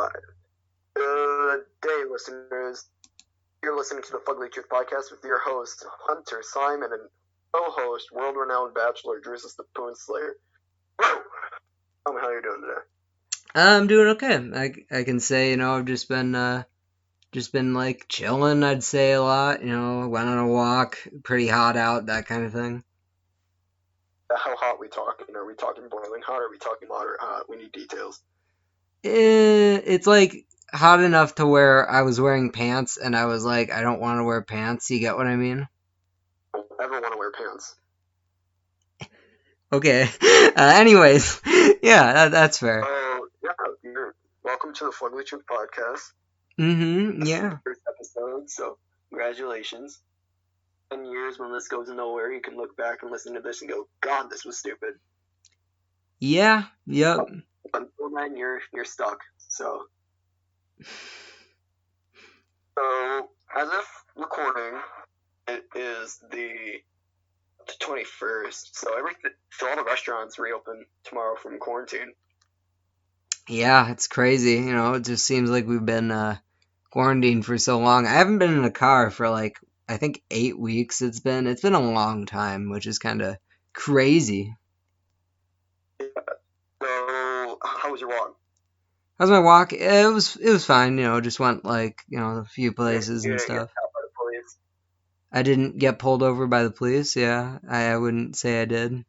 live. Good day, listeners. You're listening to the Fugly Truth Podcast with your host, Hunter Simon, and co-host, world-renowned bachelor, Drusus the Poon Slayer. Whoa! Tell me how you're doing today. I'm doing okay. I can say, I've just been like chilling, I'd say a lot, went on a walk, pretty hot out, that kind of thing. How hot are we talking? Are we talking boiling hot or are we talking moderate hot? We need details. It's like hot enough to where I was wearing pants and I was like, I don't want to wear pants, you get what I mean? I don't ever want to wear pants. Okay. Anyways, yeah, that's fair. Welcome to the Fugly Truth Podcast. Yeah. First episode, so congratulations. 10 years when this goes nowhere, you can look back and listen to this and go, God, this was stupid. Yeah, yep. Until then, you're stuck. So as of recording, it is the 21st. So all the restaurants reopen tomorrow from quarantine. Yeah, it's crazy. It just seems like we've been quarantined for so long. I haven't been in a car for like I think 8 weeks. It's been a long time, which is kind of crazy. Yeah. So how was your walk? How's my walk? It was fine. Just went like a few places and stuff. I didn't get pulled over by the police. Yeah, I wouldn't say I did.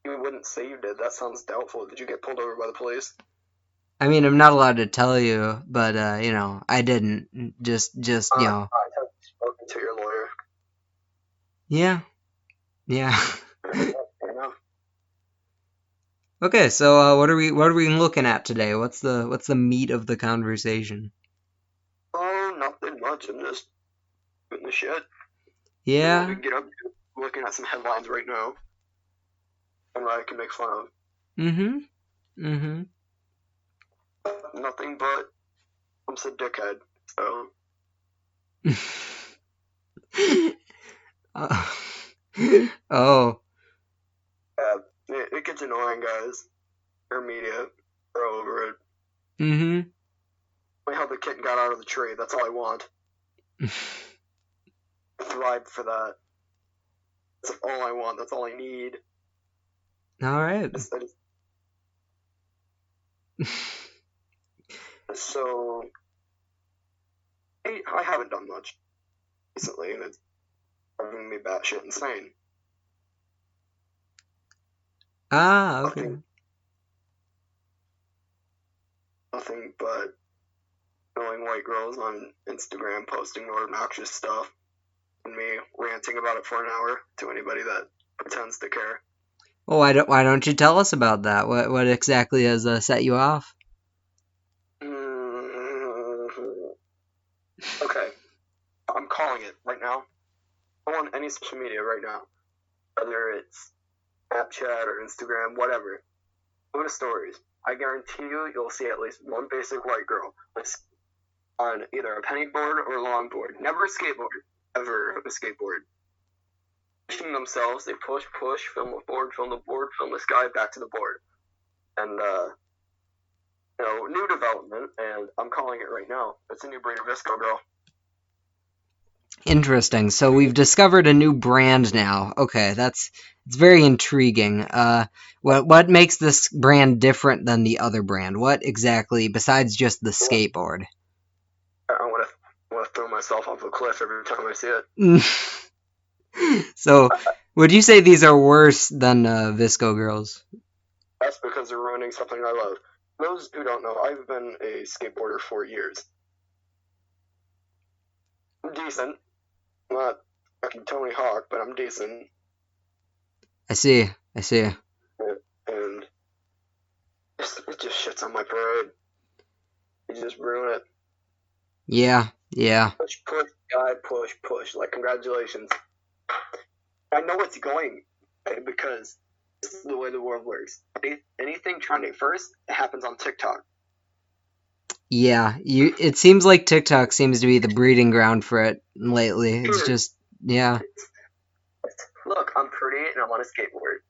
You wouldn't say you did. That sounds doubtful. Did you get pulled over by the police? I mean, I'm not allowed to tell you, but I didn't. Just I have spoken to your lawyer. Yeah. Okay, so what are we looking at today? What's the meat of the conversation? Oh, nothing much. I'm just putting the shit. Yeah. We get up to looking at some headlines right now, and I can make fun of. Nothing but I'm a dickhead. So. Oh. Yeah, it gets annoying, guys. Our media are over it. I hope the kitten got out of the tree. That's all I want. Thrive for that. That's all I want. That's all I need. All right. So, I haven't done much recently, and it's driving me batshit insane. Okay. Nothing but knowing white girls on Instagram posting obnoxious stuff, and me ranting about it for an hour to anybody that pretends to care. Well, why don't you tell us about that? What exactly has set you off? Okay, I'm calling it right now. I'm on any social media right now, whether it's Snapchat or Instagram, whatever. Go to stories. I guarantee you'll see at least one basic white girl on either a penny board or a longboard. Never a skateboard. Ever a skateboard. Pushing themselves, they push, film the board, film the sky, back to the board. And, new development, and I'm calling it right now. It's a new breed of Visco girl. Interesting. So we've discovered a new brand now. Okay, it's very intriguing. What makes this brand different than the other brand? What exactly, besides just the skateboard? I want to throw myself off a cliff every time I see it. So, would you say these are worse than Visco girls? That's because they're ruining something I love. Those who don't know, I've been a skateboarder for years. I'm decent. I'm not fucking Tony Hawk, but I'm decent. I see. And it just shits on my parade. You just ruin it. Yeah. Push, guy, push. Like, congratulations. I know it's going, because this is the way the world works. Anything trending first, it happens on TikTok. Yeah, it seems like TikTok seems to be the breeding ground for it lately. It's just, yeah. Look, I'm pretty and I'm on a skateboard.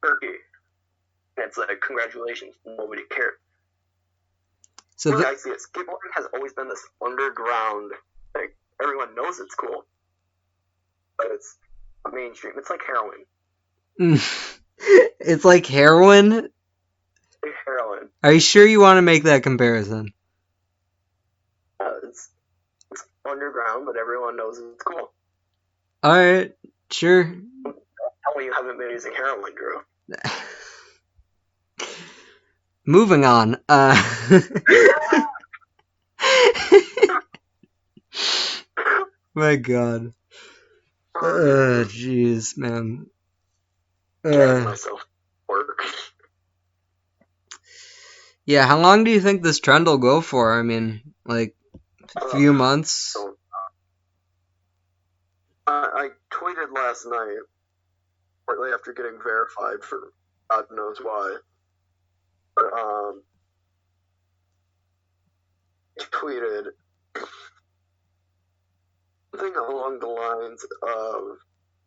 Turkey. And it's like, congratulations, nobody cared. So The way the I see it, skateboarding has always been this underground thing. Everyone knows it's cool, but it's mainstream. It's like heroin. it's like heroin. Like heroin. Are you sure you want to make that comparison? It's underground, but everyone knows it's cool. All right, sure. Tell me you haven't been using heroin, Drew. Moving on. My God. Jeez, man. Gas myself. Work. Yeah, how long do you think this trend will go for? I mean, like, a few months? So, I tweeted last night, shortly after getting verified for God knows why. But, I tweeted something along the lines of,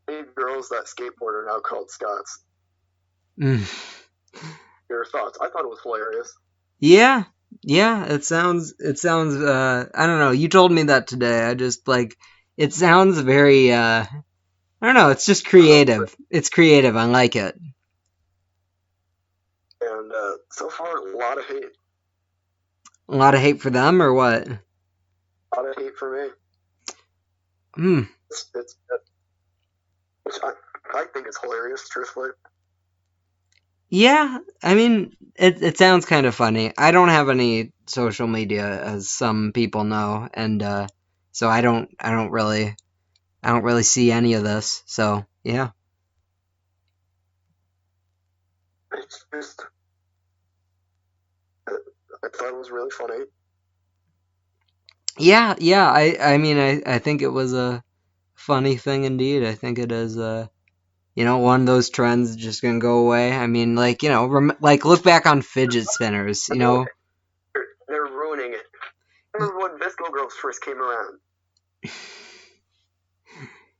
"Hey, girls that skateboard are now called Scots." Your thoughts? I thought it was hilarious. Yeah, it sounds, I don't know, you told me that today. I just, like, it sounds very, I don't know, it's just creative. It's creative, I like it. And, so far, a lot of hate. A lot of hate for them, or what? A lot of hate for me. Which I think is hilarious, truthfully. Yeah, I mean, it sounds kind of funny. I don't have any social media, as some people know, and so I don't really see any of this. So yeah, It's just, I thought it was really funny. yeah. I mean, I think it was a funny thing indeed. I think it is one of those trends just gonna go away. I mean, like, like look back on fidget spinners. They're ruining it. I remember when Visco Girls first came around.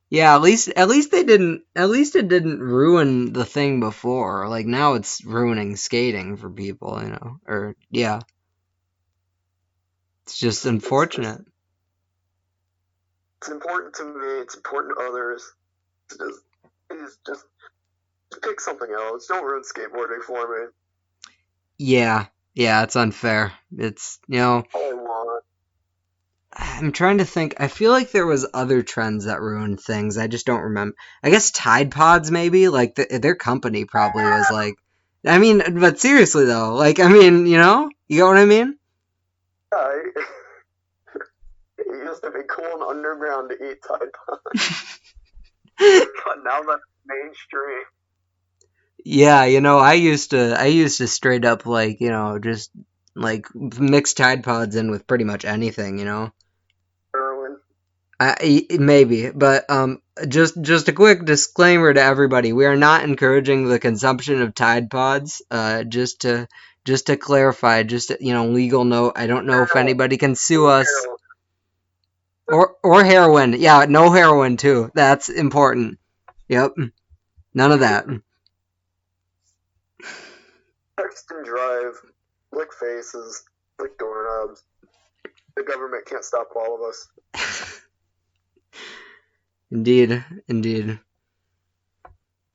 Yeah, at least it didn't ruin the thing before. Like now it's ruining skating for people, Or yeah. It's just unfortunate. It's important to me, it's important to others. Just pick something else. Don't ruin skateboarding for me. Yeah, it's unfair. It's, All I want. I'm trying to think. I feel like there was other trends that ruined things. I just don't remember. I guess Tide Pods maybe, like their company probably was like, I mean, but seriously though, like, I mean, you get what I mean? Yeah, it used to be cool and underground to eat Tide Pods. But now that's mainstream. Yeah, I used to straight up, like, just like mix Tide Pods in with pretty much anything, Heroin. Maybe, but just a quick disclaimer to everybody: we are not encouraging the consumption of Tide Pods. Just to clarify, legal note. I don't know if anybody can sue us or heroin. Yeah, no heroin too. That's important. Yep, none of that. Text and drive. Lick faces. Lick doorknobs. The government can't stop all of us. Indeed.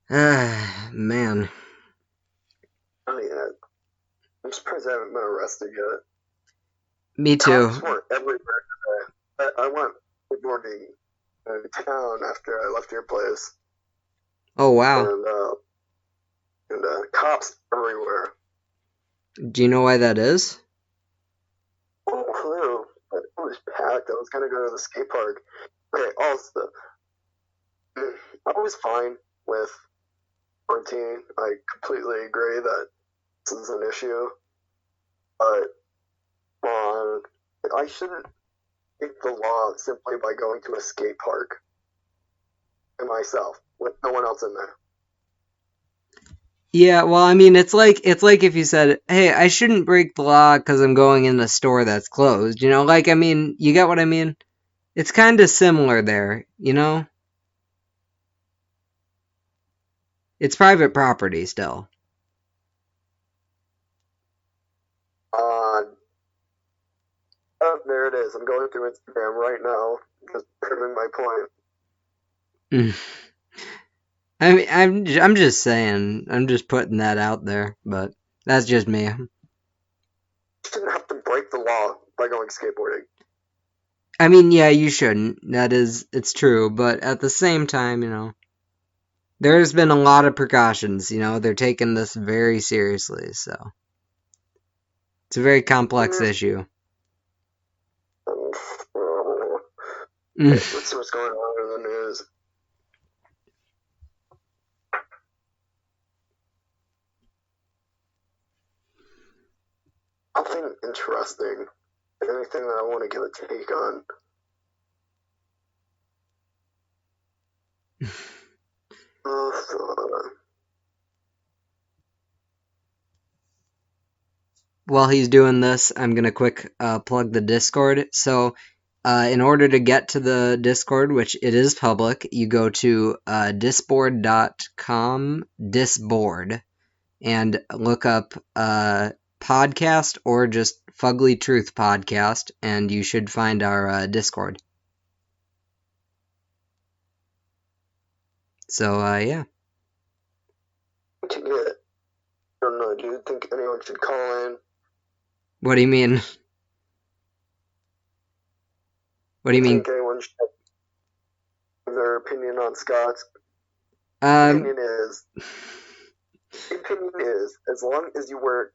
Man. Oh yeah. I'm surprised I haven't been arrested yet. Me too. Cops were everywhere today. I went skateboarding in town after I left your place. Oh wow. And cops everywhere. Do you know why that is? No clue. But it was packed. I was gonna go to the skate park. Okay, also, I was fine with quarantine. I completely agree that this is an issue. But I shouldn't break the law simply by going to a skate park by myself with no one else in there. Yeah, well, I mean, it's like if you said, "Hey, I shouldn't break the law because I'm going in a store that's closed." Like, I mean, you get what I mean? It's kind of similar there, It's private property still. is. I'm going through Instagram right now, just proving my point. I mean, I'm just saying, I'm just putting that out there, but that's just me. You shouldn't have to break the law by going skateboarding. I mean, yeah, you shouldn't. It's true, but at the same time, there's been a lot of precautions, they're taking this very seriously, so it's a very complex issue. Let's see what's going on in the news. Nothing interesting. Anything that I want to give a take on. While he's doing this, I'm gonna quick plug the Discord. So, in order to get to the Discord, which it is public, you go to disboard.com, disboard, and look up podcast or just Fugly Truth podcast, and you should find our Discord. So, yeah. I don't know, do you think anyone should call in? What do you mean? What do you mean? Think anyone should give their opinion on Scott's? The opinion is, as long as you were,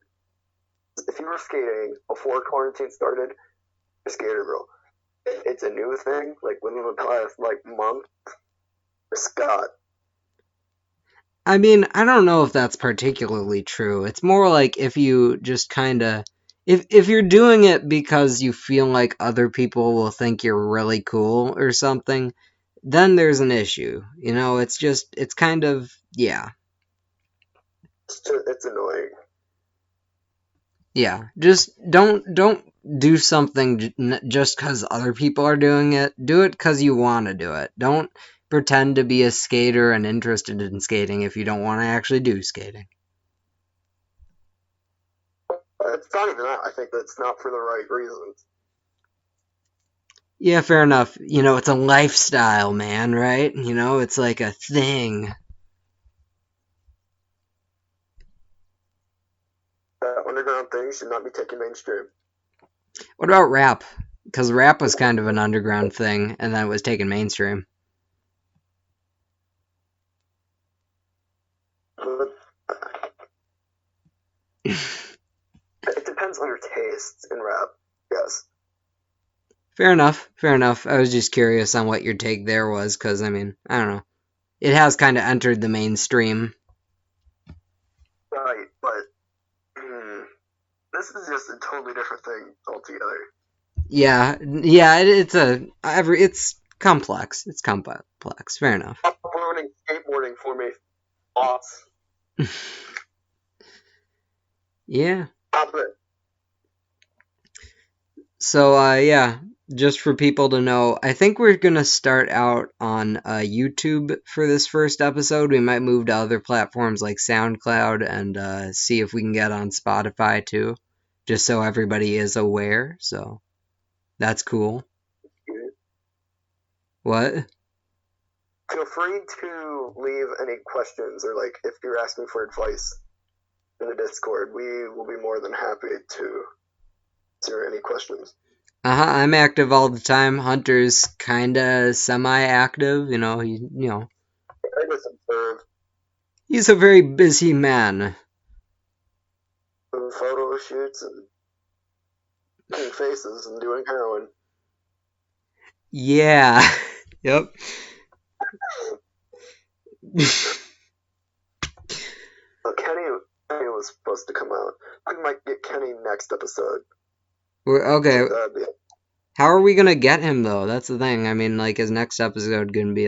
if you were skating before quarantine started, you're a skater, bro. If it's a new thing, like within the past month, Scott. I mean, I don't know if that's particularly true. It's more like if you just kind of if you're doing it because you feel like other people will think you're really cool or something, then there's an issue. It's kind of, yeah. It's annoying. Yeah, just don't do something just because other people are doing it. Do it because you want to do it. Don't pretend to be a skater and interested in skating if you don't want to actually do skating. It's not even that. I think that's not for the right reasons. Yeah, fair enough. It's a lifestyle, man, right? It's like a thing. Underground thing should not be taken mainstream. What about rap? Because rap was kind of an underground thing, and then it was taken mainstream. It depends on your tastes in rap, yes. Fair enough. I was just curious on what your take there was, because, I mean, I don't know. It has kind of entered the mainstream. Right, but this is just a totally different thing altogether. Yeah, it's complex. It's complex. Fair enough. Stop ruining skateboarding for me, boss. Yeah. Stop it. So, yeah, just for people to know, I think we're going to start out on YouTube for this first episode. We might move to other platforms like SoundCloud and see if we can get on Spotify too, just so everybody is aware. So, that's cool. What? Feel free to leave any questions or, if you're asking for advice in the Discord, we will be more than happy to answer any questions. I'm active all the time. Hunter's kinda semi-active, I just observe. He's a very busy man. Doing photo shoots and making faces and doing heroin. Yeah. Yep. Kenny was supposed to come out. We might get Kenny next episode. Okay. How are we gonna get him though? That's the thing. I mean, his next episode gonna be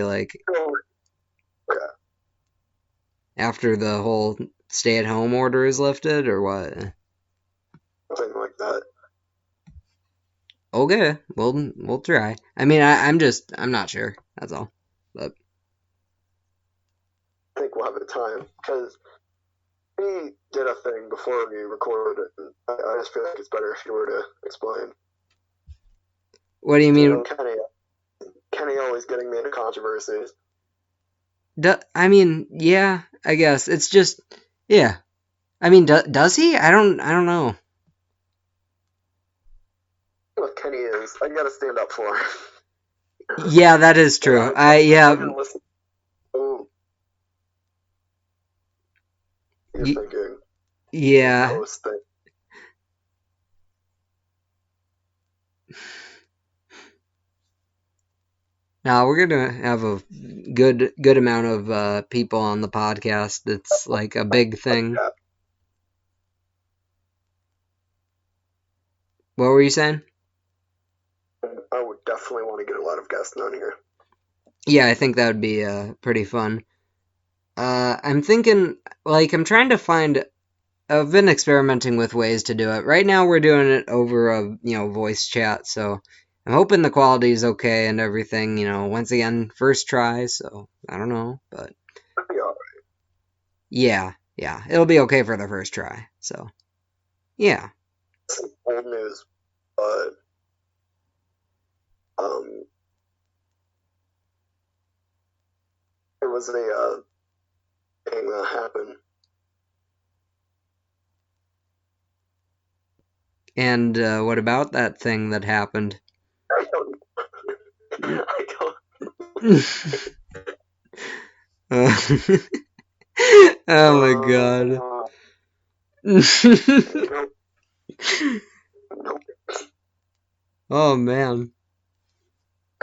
after the whole stay-at-home order is lifted, or what? Something like that. Okay, we'll try. I mean, I'm not sure. That's all. But I think we'll have a time because we did a thing before we recorded it. I just feel like it's better if you were to explain. What do you You mean? know, Kenny always getting me into controversies. I mean, yeah, I guess it's just, yeah. I mean, does he? I don't know. What Kenny is, I gotta stand up for him. Yeah, that is And true. Yeah, I can listen. Oh, you're thinking the yeah. post thing. Now we're gonna have a good amount of people on the podcast. It's like a big thing. Yeah, What were you saying? I would definitely want to get a lot of guests on here. Yeah, I think that would be pretty fun. I'm thinking, like, I'm trying to find. I've been experimenting with ways to do it. Right now, we're doing it over a voice chat, so I'm hoping the quality is okay and everything. Once again, first try, so I don't know, but Yeah, yeah, it'll be okay for the first try. So yeah, it's old news, but um, it was a thing that happened. and what about that thing that happened? I don't. I don't. Uh, oh my god. Uh, nope, nope. Oh man.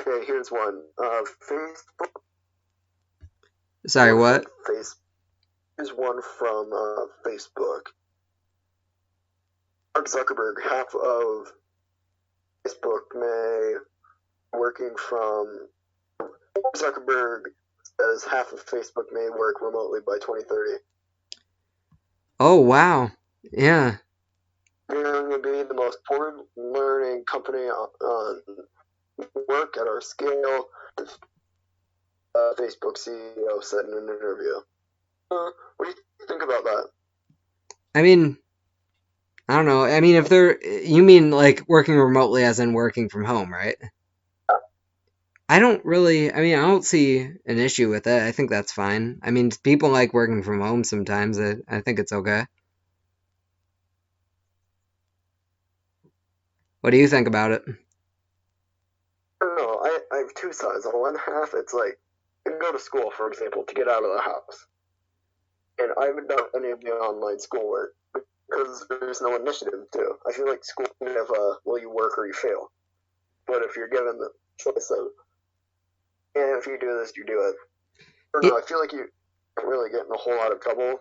Okay, here's one. Facebook. Sorry, One from what? Face. Here's one from Facebook. Mark Zuckerberg, half of Facebook may working from Zuckerberg says half of Facebook may work remotely by 2030. Oh wow. Yeah. We're going to be the most forward learning company on work at our scale, Facebook CEO said in an interview. What do you think about that? I mean, I don't know. I mean, if you mean like working remotely as in working from home, right? I don't see an issue with it. I think that's fine. I mean, people like working from home sometimes. I think it's okay. What do you think about it? I don't know. I have two sides. On one half, it's like you can go to school, for example, to get out of the house. And I haven't done any of the online schoolwork because there's no initiative to. I feel like school kind of will you work or you fail. But if you're given the choice of, and if you do this, you do it. I don't know. I feel like you don't really get in a whole lot of trouble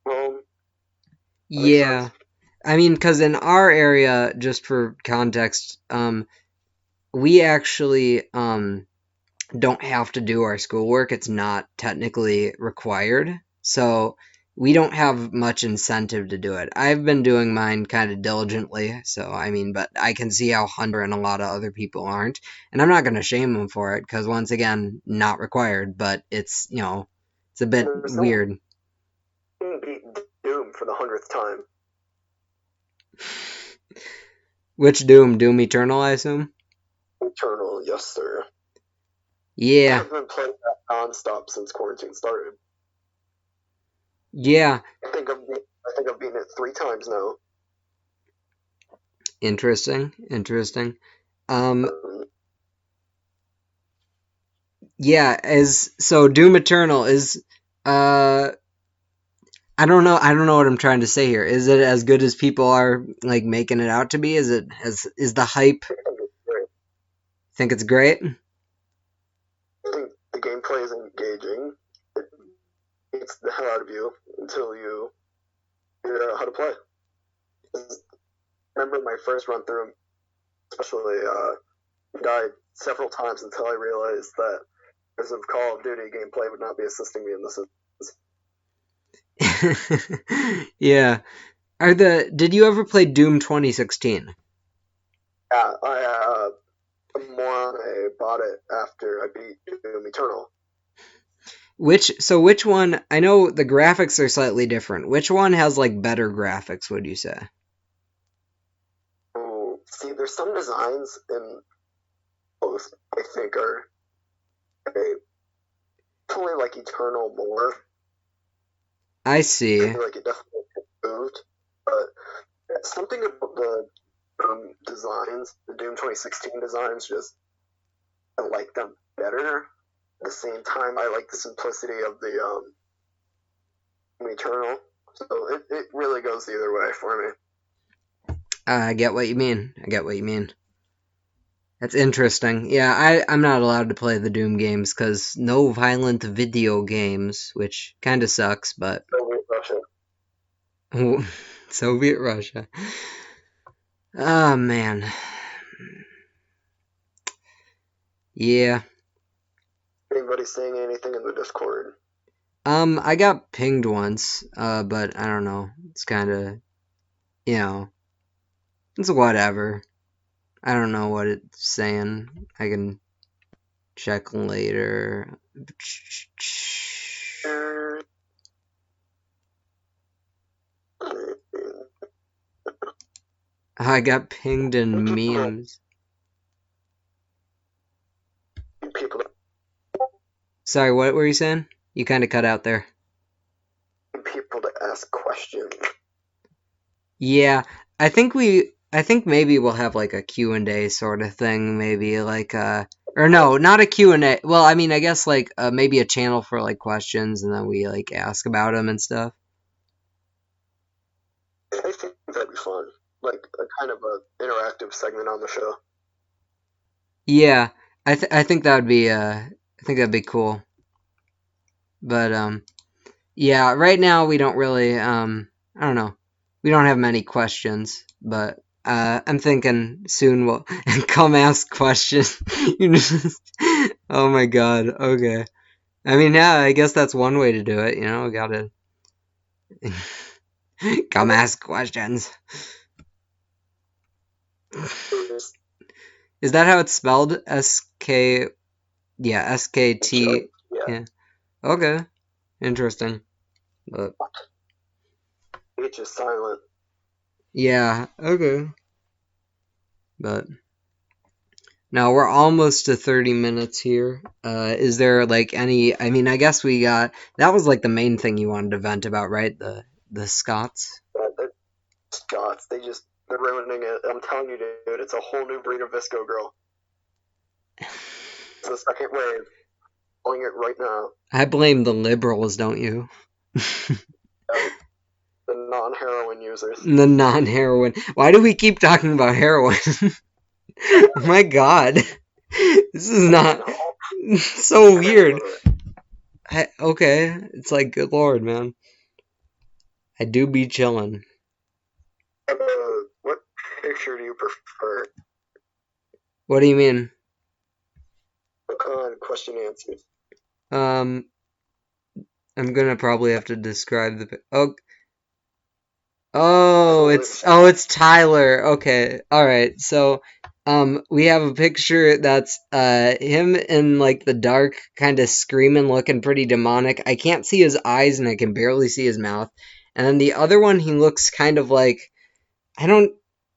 home. That makes Yeah. sense. I mean, because in our area, just for context, we actually don't have to do our schoolwork. It's not technically required. So we don't have much incentive to do it. I've been doing mine kind of diligently. So, I mean, but I can see how Hunter and a lot of other people aren't. And I'm not going to shame them for it because, once again, not required. But it's a bit There's no weird. beat Doom for the 100th time. Which Doom? Doom Eternal, I assume? Eternal, yes, sir. Yeah. I've been playing that non-stop since quarantine started. Yeah. I think I've beaten it 3 times now. Interesting. Um, Um, yeah, so Doom Eternal is I don't know what I'm trying to say here. Is it as good as people are like making it out to be? Is the hype I think it's great. think it's great? I think the gameplay is engaging. It beats the hell out of you until you figure out how to play. I remember my first run through, especially, died several times until I realized that because of Call of Duty, gameplay would not be assisting me in this. Yeah. Did you ever play Doom 2016? Yeah, I bought it after I beat Doom Eternal. Which one? I know the graphics are slightly different. Which one has like better graphics, would you say? Oh, see, there's some designs in both, I think, are definitely like eternal more. I I see. feel like it definitely improved, but something about the designs, the Doom 2016 designs, just I like them better. At the same time, I like the simplicity of the Eternal. So it really goes either way for me. I get what you mean. I get what you mean. That's interesting. Yeah, I'm not allowed to play the Doom games because no violent video games, which kind of sucks, but Soviet Russia. Soviet Russia. Oh man. Yeah. Anybody saying anything in the Discord? I got pinged once, but I don't know. It's kind of, you know, it's whatever. I don't know what it's saying. I can check later. I got pinged in memes. People, Sorry, what were you saying? You kind of cut out there. people to ask questions. Yeah, I think maybe we'll have like a Q&A sort of thing, maybe like or no, not a Q&A. Well, I mean, I guess like maybe a channel for like questions and then we like ask about them and stuff. I think that'd be fun. Like a kind of a interactive segment on the show. Yeah, I think that would be I think that'd be cool. But yeah, right now we don't really I don't know. We don't have many questions, but I'm thinking soon we'll come ask questions. Oh my god. Okay. I mean, yeah, I guess that's one way to do it, you know, we gotta come ask questions. Is that how it's spelled? S-K, yeah, S-K-T, Yeah. yeah. Okay, interesting. But, H is silent. yeah, okay. But, now we're almost to 30 minutes here. Is there, like, any, I mean, I guess we got, that was, like, the main thing you wanted to vent about, right? The Scots? The Scots, they're ruining it. I'm telling you, dude, it's a whole new breed of Visco girl. It's the second wave. Calling it right now. I blame the liberals, don't you? The non-heroin users. The non-heroin. Why do we keep talking about heroin? Oh my god. This is not so weird. Okay, it's like, good lord, man. I do be chilling. What picture do you prefer? What do you mean? What kind of question answers? I'm gonna probably have to describe the. It's Tyler. Okay, all right. So, we have a picture that's him in like the dark, kind of screaming, looking pretty demonic. I can't see his eyes, and I can barely see his mouth. And then the other one, he looks kind of like I don't.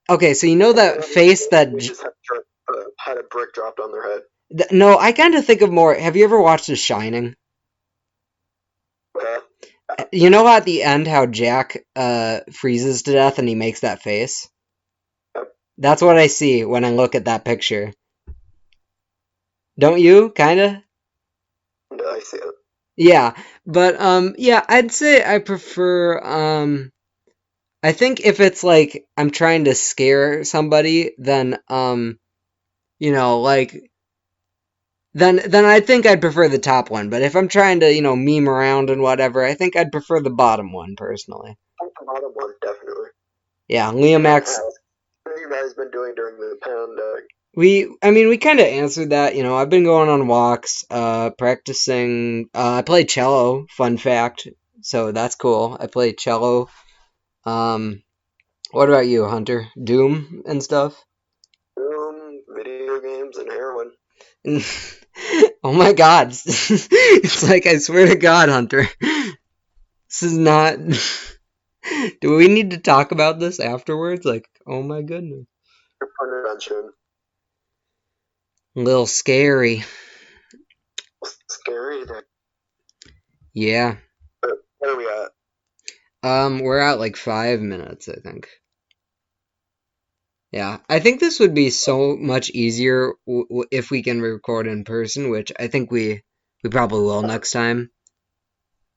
Okay, so you know that face that. They just had a brick dropped on their head. No, I kind of think of more. Have you ever watched The Shining? You know at the end how Jack freezes to death and he makes that face? That's what I see when I look at that picture. Don't you? Kinda? Yeah, I see it. Yeah, but yeah, I'd say I prefer I think if it's like I'm trying to scare somebody, then you know, like then I think I'd prefer the top one. But if I'm trying to, you know, meme around and whatever, I think I'd prefer the bottom one personally. I think the bottom one, definitely. Yeah, Liam X. What have you guys been doing during the pandemic? We kind of answered that. You know, I've been going on walks, practicing. I play cello. Fun fact. So that's cool. I play cello. What about you, Hunter? Doom and stuff. Video games, and heroin. Oh my god. It's like, I swear to God, Hunter. This is not. Do we need to talk about this afterwards? Like, oh my goodness. Intervention. A little scary. Scary. Then. Yeah. Where are we at? We're at like 5 minutes, I think. Yeah, I think this would be so much easier if we can record in person, which I think we probably will next time.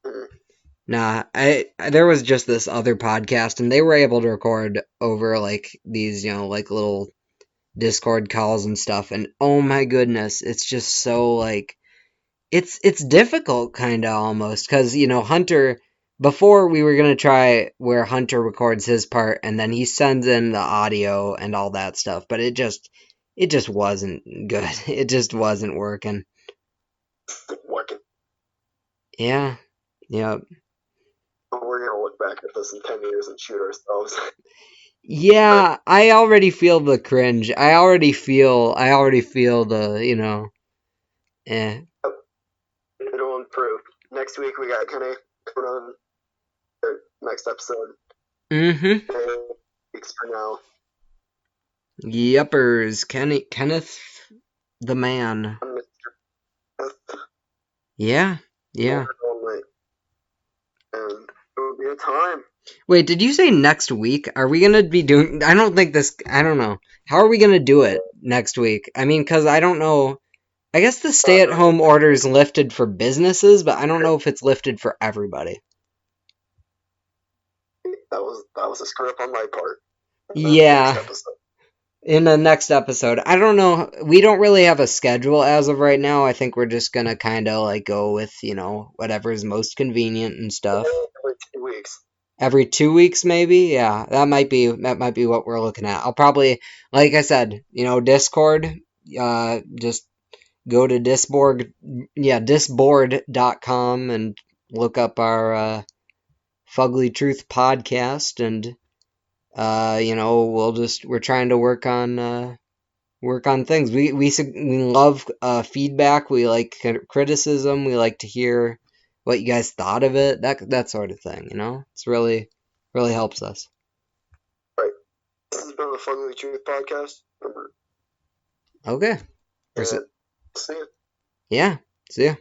Mhm. Nah, I there was just this other podcast, and they were able to record over like these, like little Discord calls and stuff, and oh my goodness, it's just so like it's difficult kind of almost because Hunter, before we were gonna try where Hunter records his part and then he sends in the audio and all that stuff, but it just wasn't good. It just wasn't working. Working. Yeah. Yeah. We're gonna look back at this in 10 years and shoot ourselves. Yeah, I already feel the cringe. I already feel the, eh. It'll improve. Next week we got Kenny coming on. Next episode. Mm-hmm. 8 weeks from now. Yuppers. Kenneth the man. I'm Mr. Yeah. Yeah. Only. And it will be a time. Wait, did you say next week? Are we gonna be doing? I don't think this. I don't know. How are we gonna do it next week? I mean, because I don't know. I guess the stay-at-home order is lifted for businesses, but I don't know if it's lifted for everybody. That was a screw up on my part. Yeah, Next episode. in the next episode. I don't know. We don't really have a schedule as of right now. I think we're just gonna kind of like go with whatever's most convenient and stuff. Every 2 weeks. Every 2 weeks, maybe. Yeah, that might be what we're looking at. I'll probably, like I said, Discord. Just go to disboard.com and look up our Fugly Truth podcast, and we're trying to work on things. We love feedback. We like criticism. We like to hear what you guys thought of it. That sort of thing. It's really helps us. Right. This has been the Fugly Truth podcast. Remember. Okay. And see you. Yeah. See ya.